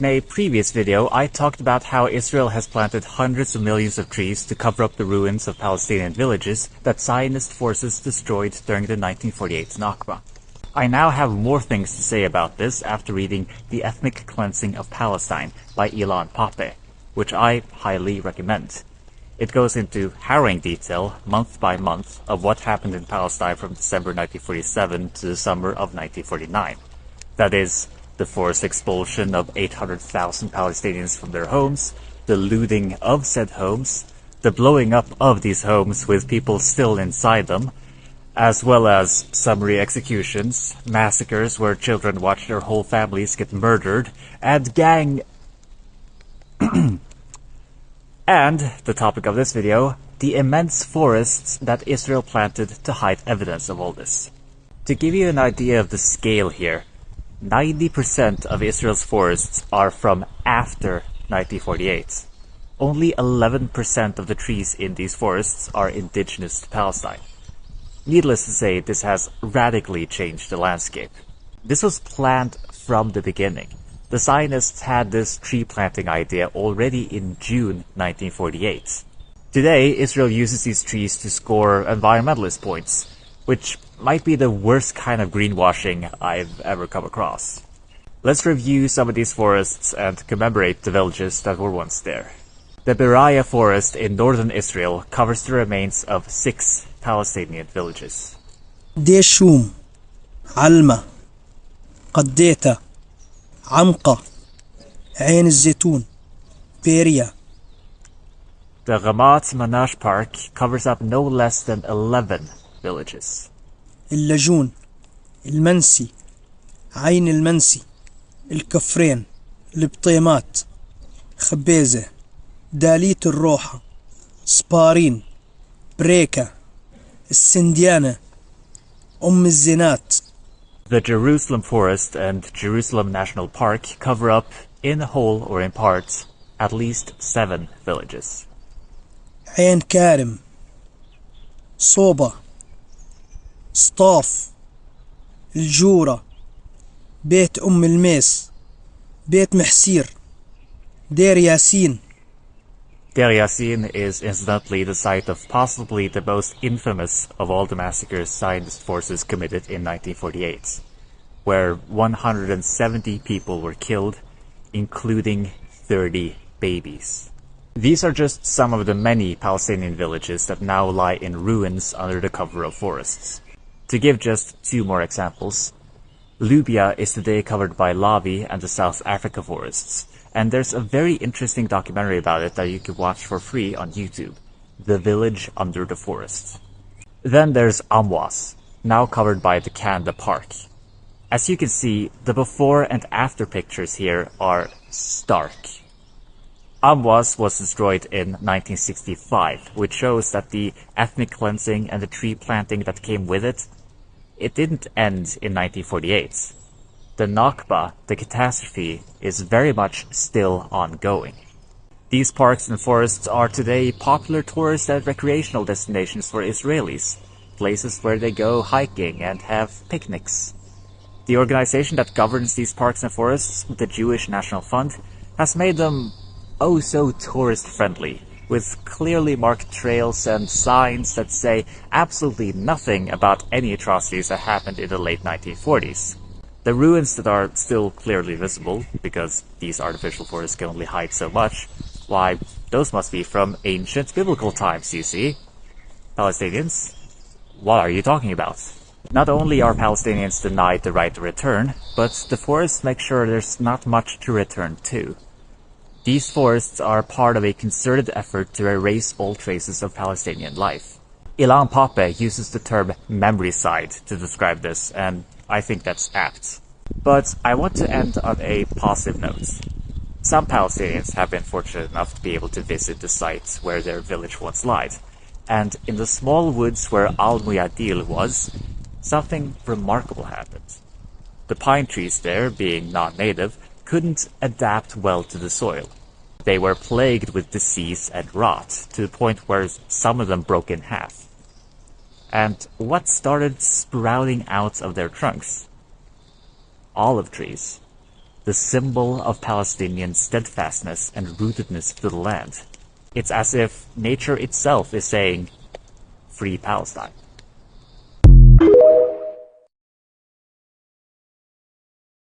In a previous video, I talked about how Israel has planted hundreds of millions of trees to cover up the ruins of Palestinian villages that Zionist forces destroyed during the 1948 nakba. I now have more things to say about this after reading The Ethnic Cleansing of Palestine by Ilan Pappé, which I highly recommend. It goes into harrowing detail, month by month, of what happened in Palestine from December 1947 to the summer of 1949. That is, the forced expulsion of 800,000 Palestinians from their homes, the looting of said homes, the blowing up of these homes with people still inside them, as well as summary executions, massacres where children watch their whole families get murdered, and And, the topic of this video, the immense forests that Israel planted to hide evidence of all this. To give you an idea of the scale here, 90% of Israel's forests are from after 1948. Only 11% of the trees in these forests are indigenous to Palestine. Needless to say, this has radically changed the landscape. This was planned from the beginning. The Zionists had this tree planting idea already in June 1948. Today, Israel uses these trees to score environmentalist points, which might be the worst kind of greenwashing I've ever come across. Let's review some of these forests and commemorate the villages that were once there. The Beraya forest in northern Israel covers the remains of 6 Palestinian villages. ديشوم علمة قديتة عمقة عين الزيتون بيريا. The Ramat Manash Park covers up no less than 11 villages. اللجون المنسي عين المنسي الكفرين البطيمات خبيزة داليت الروحة سبارين بريكة السنديانة الزينات. The Jerusalem Forest and Jerusalem National Park cover up, in whole or in part, at least 7 villages. عين كارم صوبة سطاف الجورة بيت الميس بيت محسير دير ياسين. Deir Yassin is incidentally the site of possibly the most infamous of all the massacres Zionist forces committed in 1948, where 170 people were killed, including 30 babies. These are just some of the many Palestinian villages that now lie in ruins under the cover of forests. To give just 2 more examples, Lubia is today covered by Lavi and the South Africa forests, and there's a very interesting documentary about it that you can watch for free on YouTube, The Village Under the Forest. Then there's Amwas, now covered by the Kanda Park. As you can see, the before and after pictures here are stark. Amwas was destroyed in 1965, which shows that the ethnic cleansing and the tree planting that came with it didn't end in 1948. The nakba, the catastrophe, is very much still ongoing. These parks and forests are today popular tourist and recreational destinations for Israelis, places where they go hiking and have picnics. The organization that governs these parks and forests, the Jewish National Fund, has made them oh so tourist-friendly, with clearly marked trails and signs that say absolutely nothing about any atrocities that happened in the late 1940s. The ruins that are still clearly visible, because these artificial forests can only hide so much, why, those must be from ancient biblical times, you see. Palestinians? What are you talking about? Not only are Palestinians denied the right to return, but the forests make sure there's not much to return to. These forests are part of a concerted effort to erase all traces of Palestinian life. Ilan Pappé uses the term memoricide to describe this, and I think that's apt. But I want to end on a positive note. Some Palestinians have been fortunate enough to be able to visit the site where their village once lied, and in the small woods where Al-Muyadil was, something remarkable happened. The pine trees there, being non-native, couldn't adapt well to the soil. They were plagued with disease and rot, to the point where some of them broke in half. And what started sprouting out of their trunks? Olive trees. the symbol of Palestinian steadfastness and rootedness to the land. It's as if nature itself is saying, "Free Palestine."